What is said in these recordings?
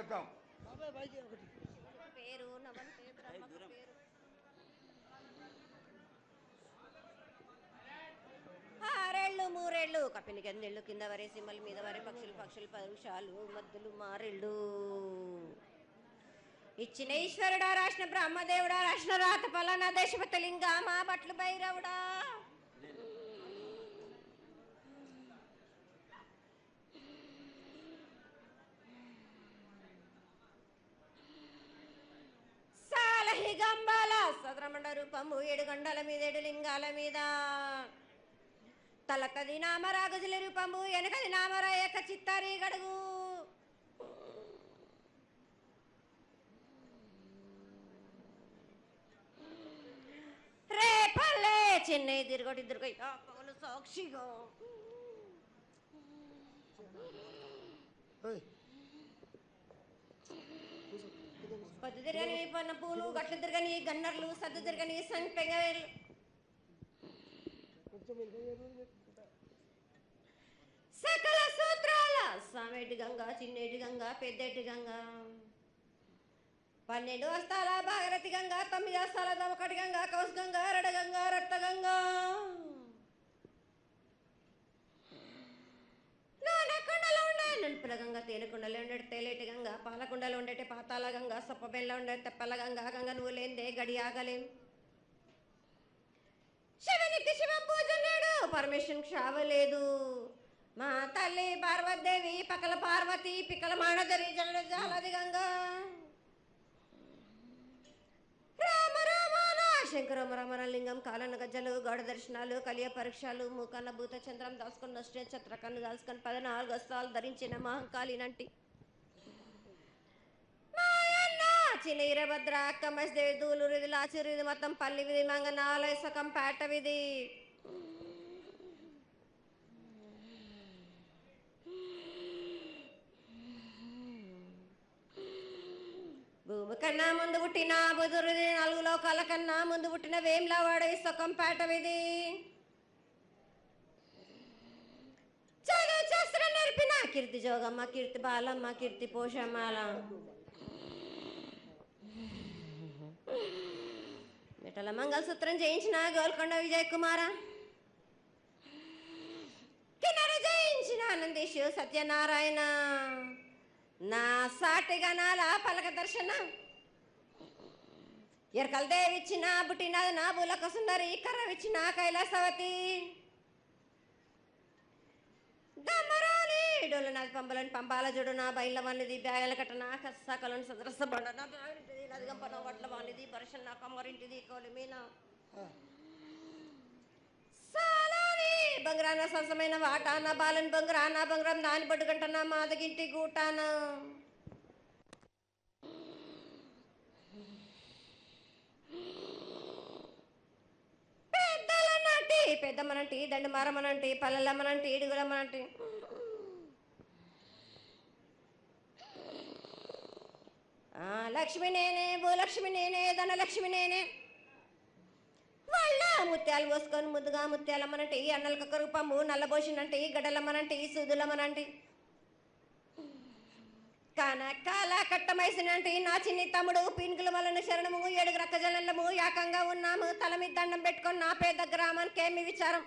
స్వాగతం. పేరు నవంతే బ్రహ్మకు పేరు. ఆరేళ్ళు మూరేళ్ళు కపిని గందెళ్ళు కింద వరే సింహల మీద వరే పక్షులు పక్షులు పరుషాలు మద్దులు మారెళ్ళు ఇచ్చిన ఈశ్వరుడా రాసిన బ్రహ్మదేవుడా రాసిన రాత పలానా దేశపతి లింగా మా బట్లు భైరవుడా సాలహి గంబాల సద్రమండ రూపము 7 గండల మీద 7 లింగాల మీద తలకది నామరా గజల రూపము వెనకది నామరా ఏక చిత్తారి గడుగు రేపల్లే చెన్నై తిరుగటి దుర్గయ్య పగలు సాక్షిగా పొద్దు తిరగని పన్న పూలు గట్లు తిరగని గన్నర్లు సద్దు తిరగని సంపెంగలు సకల సూత్రాల సామేటి గంగా చిన్నేటి గంగా పెద్దేటి గంగా 12 హస్తాల భాగరథి గంగా 9 హస్తాల దవకటి గంగా కౌశ గంగా రడ గంగా రక్త గంగా నానకుండలో ఉండే నలుపుల గంగా తేనెకుండలో ఉండే తేలేటి గంగా పాలకుండలో ఉండేటి పాతాల గంగా సొప్ప బెల్ల ఉండే తెప్పల గంగా గంగ నువ్వు లేందే గడి ఆగలేం శివునికి శివ పూజ నేడు పరమేశ్వరునికి క్షావలేదు మా తల్లి పార్వతీదేవి పకల పార్వతి పికల మానదరి జల జాలది గంగా రామ రామాన శంకరమ రమణలింగం కాలన గజ్జలు గౌడ దర్శనాలు కలియ పరీక్షలు మూకన్న భూత చంద్రం దాసుకొని నష్ట చత్రకన్ను దాసుకొని 14 హస్తాలు ధరించిన మహంకాళినంటి చిన్న ఈరభద్ర అక్క మసిదేవి దూలూరు ఇది లాచూరు ఇది మొత్తం పల్లి విధి మంగనాలయ సకం పేట విధి భూమి కన్నా ముందు పుట్టిన బుధురుది 4 లోకాల కన్నా ముందు పుట్టిన వేమ్లవాడ సకం పేట విధి చదువు శాస్త్రం నేర్పిన కీర్తి జోగమ్మ కీర్తి బాలమ్మ కీర్తి పోషమాల మిటల మంగళసూత్రం చేయించిన గోల్కొండ విజయ్ కుమార కిన్నెర జయించిన ఆనందేశు సత్యనారాయణ నా సాటిగా నాల పలక దర్శన ఎరకల దేవిచ్చిన బుట్టినది నా బులక సుందరి కర్రవిచ్చిన కైలాసవతి దమరాని డోలనాది పంబలని పంపాల జోడు నా బయల వానిది బ్యాగల కట్ట నా కసకలను సదరస బండ నా బ్యాగంటిది నదిగంపన వడ్ల వానిది పరశన్ నా కమ్మరింటిది కోలిమీన సాలాని బంగ్రాన సరసమైన వాటాన బాలని బంగ్రాన బంగ్రం దాని బొడ్డు గంటన మాదగింటి గూటాన పెద్దలనంటి పెద్దమ్మనంటి దండమారమ్మనంటి పల్లెలమ్మనంటి ఇడుగులమ్మనంటి లక్ష్మి నేనే భూలక్ష్మి నేనే ధనలక్ష్మి నేనే వాళ్ళ ముత్యాలు పోసుకొని ముద్దుగా ముత్యాలమ్మనంటి అన్నలకొక రూపము నల్లబోసినంటి గడలమ్మనంటి సూదులమ్మనంటి కనకాల కట్టమైసినంటి నా చిన్ని తమ్ముడు పీనుగుల వలన శరణము 7 రక్కజనము ఏకంగా ఉన్నాము తల మీద దండం పెట్టుకొని నా పేద గ్రామానికి ఏమి విచారం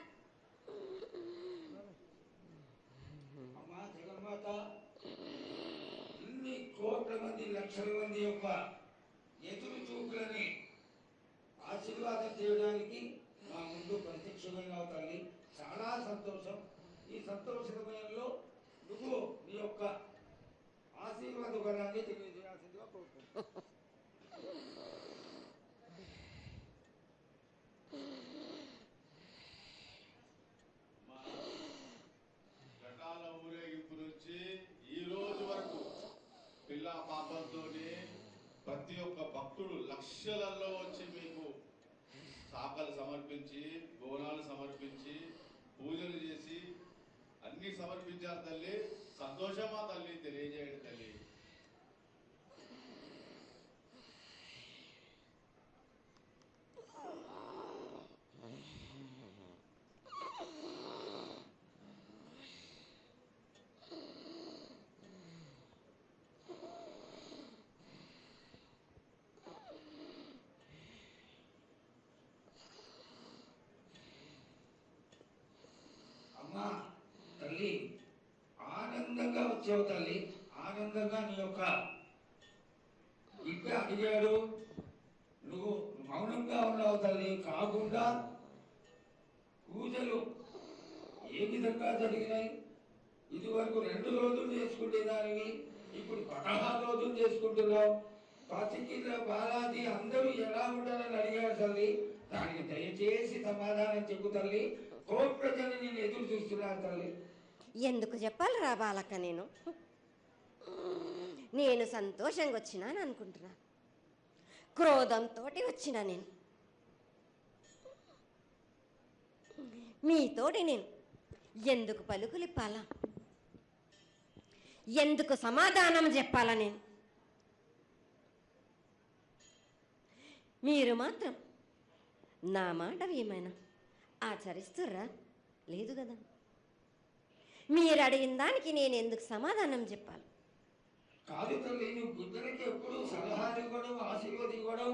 ఇన్ని కోట్ల మంది లక్షల మంది యొక్క ఎదురు చూపులని ఆశీర్వాదం చేయడానికి మా ముందు ప్రత్యక్షంగా తల్లి చాలా సంతోషం. ఈ సంతోష సమయంలో నువ్వు నీ యొక్క ఆశీర్వాద బలాన్ని తెలియజేయాల్సిందిగా కోరుకుంటున్నాను. ఘటాల ఊరేగింపు నుంచి ఈ రోజు వరకు పిల్ల పాపంతోనే ప్రతి ఒక్క భక్తుడు లక్షలలో వచ్చి మీకు శాఖలు సమర్పించి బోనాలు సమర్పించి పూజలు చేసి అన్ని సమర్పించారు తల్లి. సంతోషమా తల్లి, తెలియజేయండి తల్లి. అమ్మా తల్లి, ఆనందంగా వచ్చావు తల్లి. ఆనందంగా నీ యొక్క బిడ్డ అడిగాడు, నువ్వు మౌనంగా ఉన్నావు తల్లి. కాకుండా పూజలు ఏ విధంగా జరిగినాయి? ఇది వరకు 2 రోజులు చేసుకునేదానివి, ఇప్పుడు 16 రోజులు చేసుకుంటున్నావు. పసికిల బాలాజీ అందరూ ఎలా ఉంటారని అడిగారు తల్లి. దానికి దయచేసి సమాధానం చెప్పు తల్లి. కోటి ప్రజలు నేను ఎదురు చూస్తున్నారు తల్లి. ఎందుకు చెప్పాలి రా బాలక్క, నేను సంతోషంగా వచ్చినాను అనుకుంటున్నా, క్రోధంతో వచ్చినా నేను మీతోటి నేను ఎందుకు పలుకులిప్పాలా, ఎందుకు సమాధానం చెప్పాలా? నేను మీరు మాత్రం నా మాట ఏమైనా ఆచరిస్తుర్రా? లేదు కదా. మీరు అడిగిన దానికి నేను ఎందుకు సమాధానం చెప్పాలి? కాదు తల్లి, నువ్వు బుద్ధునికి ఎప్పుడు సలహాలు ఇవ్వడం, ఆశీర్వాదం ఇవ్వడం,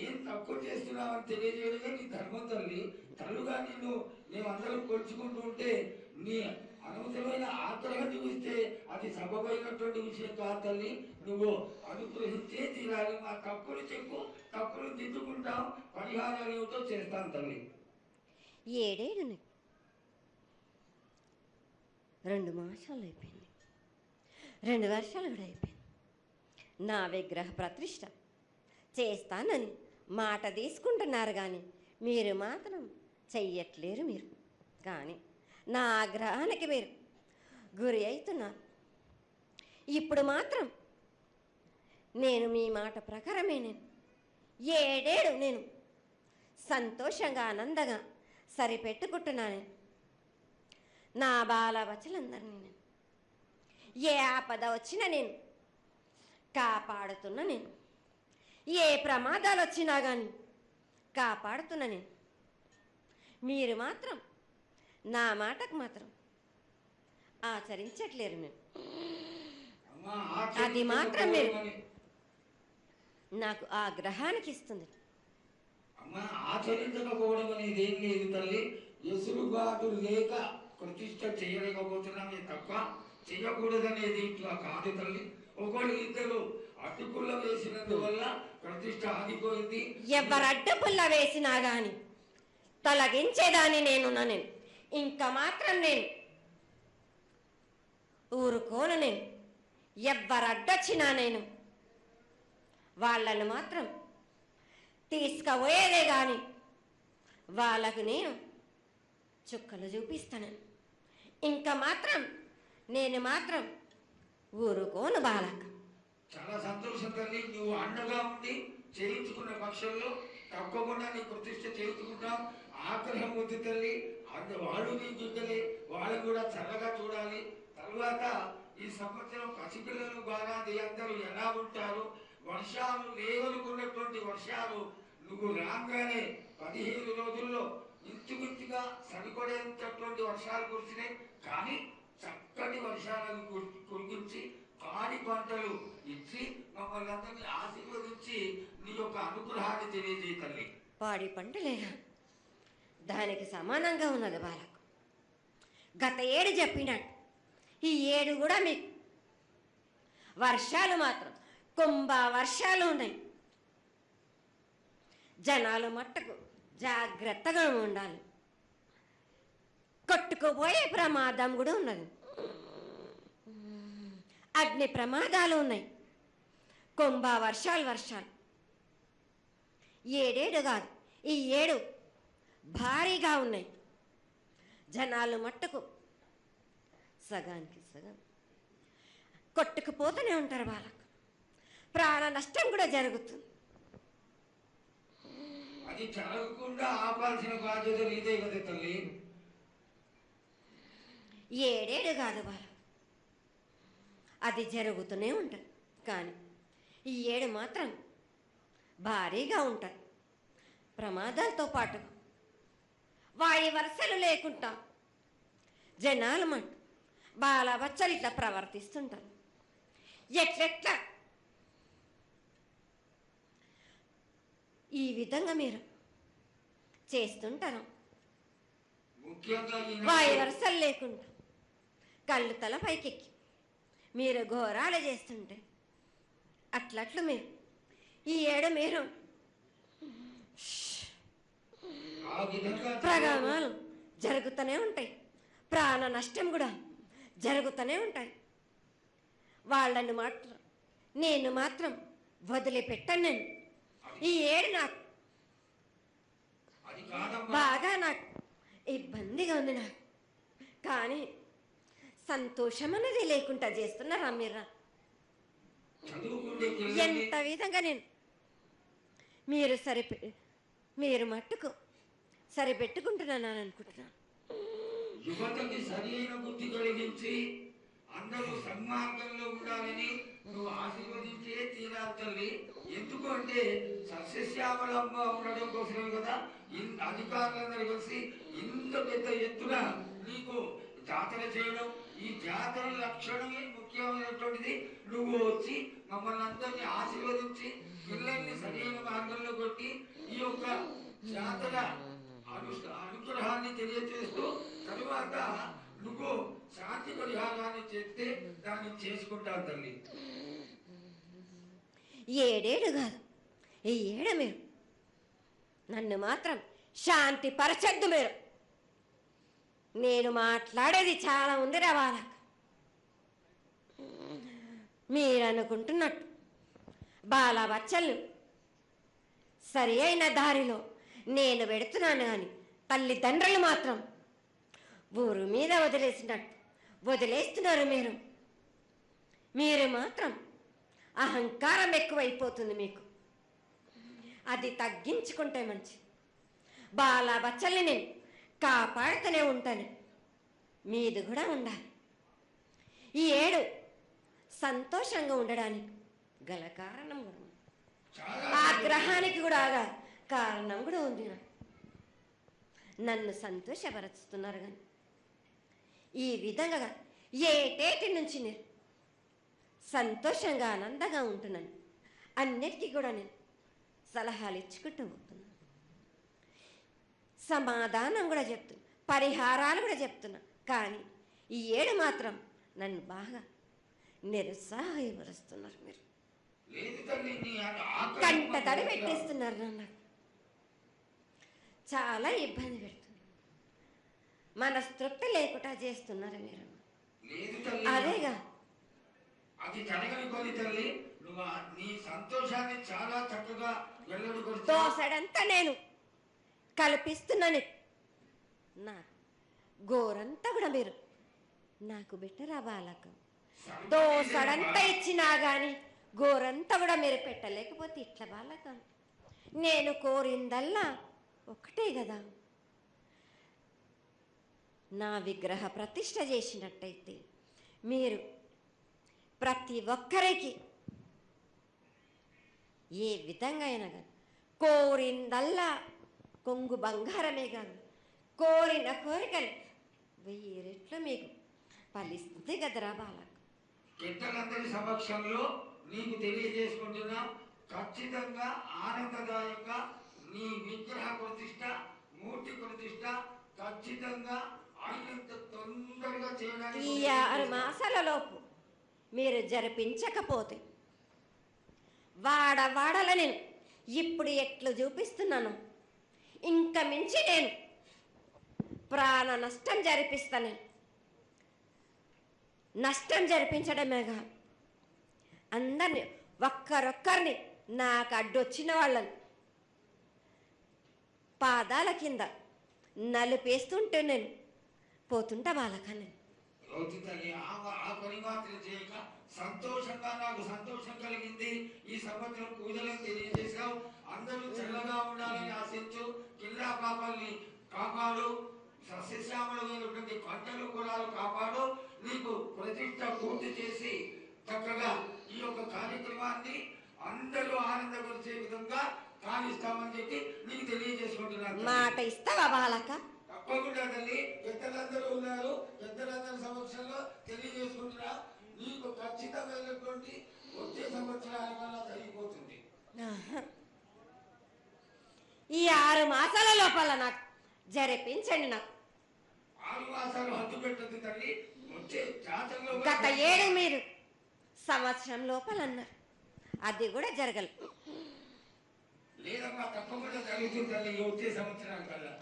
ఏం తక్కువ చేస్తున్నావని తెలియజేయడమే నీ ధర్మం తల్లి. తల్లుగా మేమందరం కొలుచుకుంటూ ఉంటే నీ అనవసరమైన ఆగ్రహం చూపిస్తే అది సబబైనటువంటి విషయం కాదు తల్లి. నువ్వు అనుగ్రహించే తీరాలి. మా తప్పులు చెప్పు, తప్పులు దిద్దుకుంటాం, పరిహారాలు ఏమిటో చేస్తాను తల్లి. 7 ఏళ్ళు 2 మాసాలు అయిపోయింది, 2 వర్షాలు కూడా అయిపోయింది. నా విగ్రహ ప్రతిష్ట చేస్తానని మాట తీసుకుంటున్నారు కానీ మీరు మాత్రం చెయ్యట్లేరు. మీరు కానీ నా ఆగ్రహానికి మీరు గురి అవుతున్నారు. ఇప్పుడు మాత్రం నేను మీ మాట ప్రకారమే నేను 7 ఏళ్ళు నేను సంతోషంగా ఆనందంగా సరిపెట్టుకుంటున్నాను. నా బాల బచ్చలందరినీ నేను ఏ ఆపద వచ్చినా నేను కాపాడుతున్నా. నేను ఏ ప్రమాదాలు వచ్చినా కానీ కాపాడుతున్నా. నేను మీరు మాత్రం నా మాటకు మాత్రం ఆచరించట్లేరు. నేను అది మాత్రం మీరు నాకు ఆ గ్రహానికి ఇస్తుంది. అమ్మా, ఆచరించకపోవడం అనేది ఏం లేదు తల్లి. ఎసురుబాటు లేక ప్రతిష్ట చేయలేకపోతున్నామే తప్ప చేయకూడదనేది ఇట్లా కాదు తల్లి. ఒకళ్ళు ఇద్దరు అడ్డుపుల్ల వేసినందువల్ల ప్రతిష్ట ఆగిపోయింది. ఎవరు అడ్డుపుల్ల వేసినా గాని తొలగించేదాన్ని నేను ఇంకా మాత్రం నేను ఊరుకోను. నేను ఎవరు అడ్డొచ్చినా నేను వాళ్ళను మాత్రం తీసుకుపోయేదే కానీ వాళ్ళకు నేను చుక్కలు చూపిస్తాను. ఇంకా మాత్రం నేను మాత్రం ఊరుకోను బాలక. చాలా సంతోషం తల్లి. నువ్వు అండగా ఉండి చేయించుకున్న పక్షంలో తప్పకుండా నీ ప్రతిష్ట చేయించుకుంటాం. ఆగ్రహం వద్దు తల్లి. వాళ్ళు నీ బిడ్డలే, వాళ్ళు కూడా చల్లగా చూడాలి. తర్వాత ఈ సంవత్సరం పసిపిల్లలు బాగా అందరూ ఎలా ఉంటారు? వర్షాలు లేవనుకున్నటువంటి వర్షాలు నువ్వు రాగానే 15 రోజుల్లో ఇంచుమించుగా సరిపడేటటువంటి వర్షాలు కురిసినాయి. కానీ చక్కటి వర్షాలను కురిపించి పాడి పంటలు ఇచ్చి మమ్మల్ని అందరినీ ఆశీర్వదించి నీ యొక్క అనుగ్రహాన్ని తెలియజేయ తల్లి. పాడి పంటలేగా దానికి సమానంగా ఉన్నది బాలకు. గత 7 చెప్పినట్టు ఈ 7 కూడా మీకు వర్షాలు మాత్రం కుంభ వర్షాలు ఉన్నాయి. జనాలు మట్టుకు జాగ్రత్తగా ఉండాలి. కొట్టుకుపోయే ప్రమాదం కూడా ఉన్నది. అగ్ని ప్రమాదాలు ఉన్నాయి. కుంభ వర్షాలు 7 కాదు, ఈ 7 భారీగా ఉన్నాయి. జనాలు మట్టుకు సగానికి సగం కొట్టుకుపోతూనే ఉంటారు. వాళ్ళకు ప్రాణ నష్టం కూడా జరుగుతుంది. అది జరగకుండా ఆపాల్సిన బాధ్యత నీదే కదా తల్లి. 7 కాదు వాళ్ళు, అది జరుగుతూనే ఉంటుంది. కానీ ఈ 7 మాత్రం భారీగా ఉంటాయి. ప్రమాదాలతో పాటు వాయి వరుసలు లేకుండా జనాలు మటు బాలబచ్చలు ఇట్లా ప్రవర్తిస్తుంటారు. ఎట్లెట్లా ఈ విధంగా మీరు చేస్తుంటారు. ముఖ్యంగా వాయి వరుసలు లేకుండా కళ్ళు తల పైకెక్కి మీరు ఘోరాలు చేస్తుంటే అట్లట్లు మీరు ఈ ఏడు మీరు ఆ విధంగా ప్రగామాలు జరుగుతూనే ఉంటాయి, ప్రాణ నష్టం కూడా జరుగుతూనే ఉంటాయి. వాళ్ళని మాత్రం నేను మాత్రం వదిలిపెట్టాను. నేను ఈ ఏడు నాకు అది కాదమ్మా. బాగా నాకు ఇబ్బందిగా ఉంది నాకు, కానీ సంతోషం అనేది లేకుండా చేస్తున్నారా మీరా? చదువుకుంటే ఎంత విధంగా నేను మీరు మీరు మట్టుకు సరిపెట్టుకుంటున్నాను అనుకుంటున్నాను. యువతకి సరైన బుద్ధి కలిగించి అందరూ సన్మార్గంలో ఉండాలని నువ్వు ఆశీర్వదించే తీరాలి తల్లి. ఎందుకు అంటే సస్యశ్యామలంగా ఉండడం కోసమే కదా అధికారులందరూ కలిసి ఇంత పెద్ద ఎత్తున నీకు జాతర చేయడం. ఈ జాతర లక్షణమే ముఖ్యమైనటువంటిది. నువ్వు వచ్చి మమ్మల్ని అందరినీ ఆశీర్వదించి పిల్లల్ని సరైన మార్గంలో కొట్టి ఈ యొక్క జాతర అనుగ్రహాన్ని తెలియజేస్తూ తరువాత నువ్వు శాంతి పరిహారాన్ని చేస్తే దాన్ని చేసుకుంటావు తల్లి. ఏడేడు కాదు, ఈ ఏడు మీరు నన్ను మాత్రం శాంతి పరచద్దు. నేను మాట్లాడేది చాలా ఉందిరా వాళ్ళకు. మీరు అనుకుంటున్నట్టు బాలబచ్చలు సరి అయిన దారిలో నేను పెడుతున్నాను, కానీ తల్లిదండ్రులు మాత్రం ఊరు మీద వదిలేస్తున్నారు. మీరు మాత్రం అహంకారం ఎక్కువైపోతుంది మీకు. అది తగ్గించుకుంటే మంచి. బాలబచ్చల్ని నేను కాపాడుతూనే ఉంటాను, మీది కూడా ఉండాలి. ఈ ఏడు సంతోషంగా ఉండడానికి గల కారణం కూడా ఉంది. ఆగ్రహానికి కూడా కారణం కూడా ఉంది. నన్ను సంతోషపరుస్తున్నారు, కానీ ఈ విధంగా ఏటేటి నుంచి నేను సంతోషంగా ఆనందంగా ఉంటున్నాను. అన్నిటికీ కూడా నేను సలహాలు ఇచ్చుకుంటూ పోతున్నాను, సమాధానం కూడా చెప్తున్నా, పరిహారాలు కూడా చెప్తున్నా. కానీ ఈ ఏడు మాత్రం నన్ను బాగా నిరుత్సాహపరుస్తున్నారు. మీరు కంట తడి పెట్టేస్తున్నారు, నన్ను చాలా ఇబ్బంది పెడుతున్నారు, మనస్తృప్తి లేకుండా చేస్తున్నారు మీరు. అదేగా అది జరగని పని తల్లి. నువ్వు నీ సంతోషాన్ని చాలా చక్కగా దోసడంతా నేను కల్పిస్తున్నాను. నా గోరంతా కూడా మీరు నాకు బెట్టరా బాలక. దోసడంతా ఇచ్చినా కానీ గోరంతా కూడా మీరు పెట్టలేకపోతే ఇట్లా బాలక. నేను కోరిందల్లా ఒకటే కదా, నా విగ్రహ ప్రతిష్ఠ చేసినట్టయితే మీరు ప్రతి ఒక్కరికి ఏ విధంగా అయినా కానీ కోరిందల్లా కొంగు బంగారమే కాదు, కోరిన కోరికలు 1000 రెట్లు మీకు ఫలిస్తుంది కదరా బాలక. పెద్దలందరి సమక్షంలో నీకు తెలియజేసుకుంటున్నా, ఖచ్చితంగా ఆనందదాయంగా నీ విగ్రహ ప్రతిష్ట, మూర్తి ప్రతిష్ట ఖచ్చితంగా అయినంత తొందరగా చేయడానికి. ఈ 6 మాసాల లోపు మీరు జరిపించకపోతే వాడవాడల నేను ఇప్పుడు ఎట్లు చూపిస్తున్నాను, ఇంకా మించి నేను ప్రాణ నష్టం జరిపిస్తాను. నష్టం జరిపించడమేగా, అందరినీ ఒక్కరొక్కరిని నాకు అడ్డొచ్చిన వాళ్ళని పాదాల కింద నలిపేస్తుంటే నేను పోతుంటా వాళ్ళకని. ఆ పని మాత్రం చేయక సంతోషంగా నాకు సంతోషం కలిగింది. ఈ సంవత్సరం పూజలను తెలియజేశావు. అందరూ చల్లగా ఉండాలని ఆశించు. కిల్లా పాపాలని కాపాడు, సస్యశ్యామలమైనటువంటి పంటలు కులాలు కాపాడు. నీకు ప్రతిష్ట పూర్తి చేసి చక్కగా ఈ యొక్క కార్యక్రమాన్ని అందరూ ఆనందపరిచే విధంగా కానిస్తామని చెప్పి నీకు తెలియజేసుకుంటున్నాను. మాట ఇస్తావా బాలక? తప్పకుండా తల్లి. పెద్దలందరూ ఉన్నారు, పెద్దలందరి సమక్షంలో తెలియజేసుకుంటున్నా. నీకు ఖచ్చితమైనటువంటి వచ్చే సంవత్సరాల వల్ల జరిగిపోతుంది. ఈ 6 మాసాల లోపల నాకు జరిపించండి. నాకు మాసాలు హద్దు పెట్టదు తల్లి. వచ్చే జాతరలో గత ఏడు మీరు సంవత్సరం లోపలన్నారు, అది కూడా జరగలేదు. లేదమ్మా, తప్పకుండా జరుగుతుంది తల్లి. వచ్చే సంవత్సరం కల్లా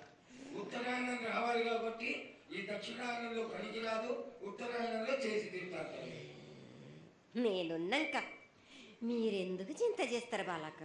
ఉత్తరాయణం రావాలి కాబట్టి ఈ దక్షిణాయనంలో పనికి రాదు, ఉత్తరాయణంలో చేసి తీరుతారు తల్లి. నేనున్నాక మీరెందుకు చింత చేస్తారు బాలక?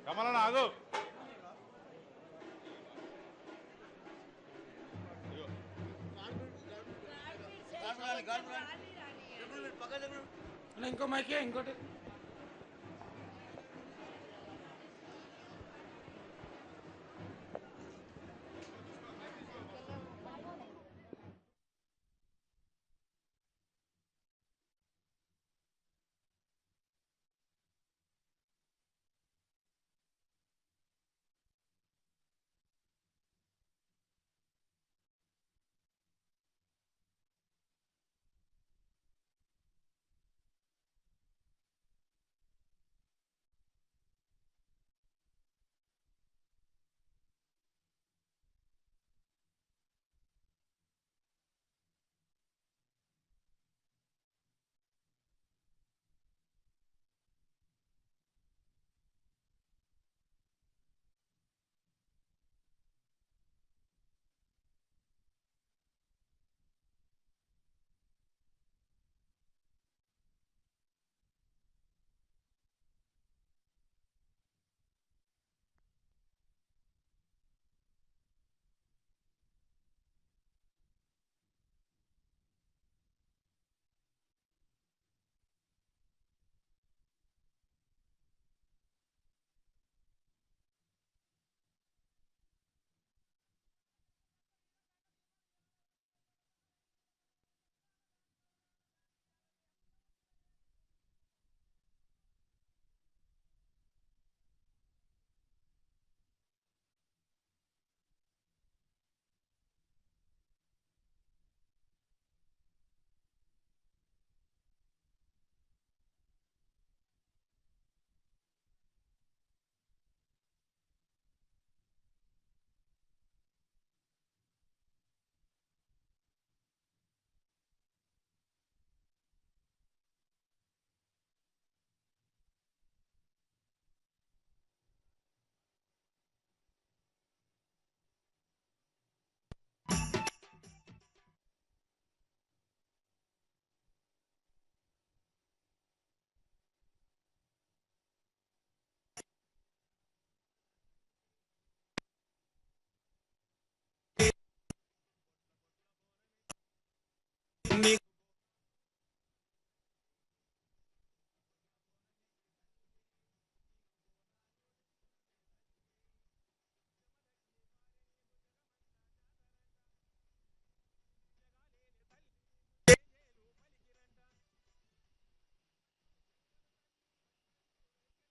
కమలన్న ఆగు. ఇంకో మైకే ఇంకోటి